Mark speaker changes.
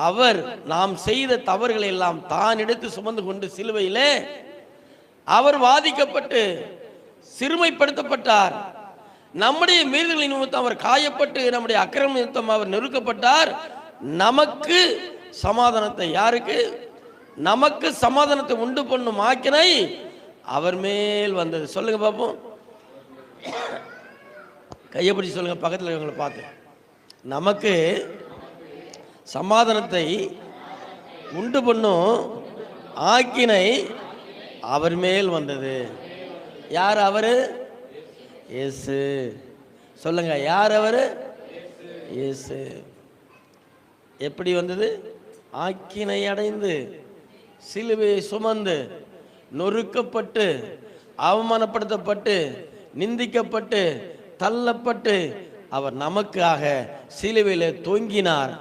Speaker 1: அவர் நாம் செய்த தவறுகளை எல்லாம் தான் எடுத்து சுமந்து கொண்டு சிலுவையிலே அவர் வாதிக்கப்பட்டு சிறுமைப்படுத்தப்பட்டார். நம்முடைய மீறுதலின் நிமித்தம் அவர் காயப்பட்டு, நம்முடைய அக்கிரம நிமித்தம் அவர் நெருக்கப்பட்டார். நமக்கு சமாதானத்தை, யாருக்கு? நமக்கு சமாதானத்தை உண்டு பண்ணும் ஆக்கினை அவர் மேல் வந்தது. சொல்லுங்க பாப்போம், கையை பிடிச்சி சொல்லுங்க, பக்கத்தில் இருக்கவங்களை பார்த்து. நமக்கு சமாதானத்தை உண்டு பண்ணும் ஆக்கினை அவர் மேல் வந்தது. யார் அவரு? இயேசு. சொல்லுங்க, யார் அவரு? இயேசு. எப்படி வந்தது? ஆக்கினை அடைந்து சிலுவையை சுமந்து நொறுக்கப்பட்டு அவமானப்படுத்தப்பட்டு நிந்திக்கப்பட்டு தள்ளப்பட்டு அவர் நமக்காக சிலுவையிலே தொங்கினார்.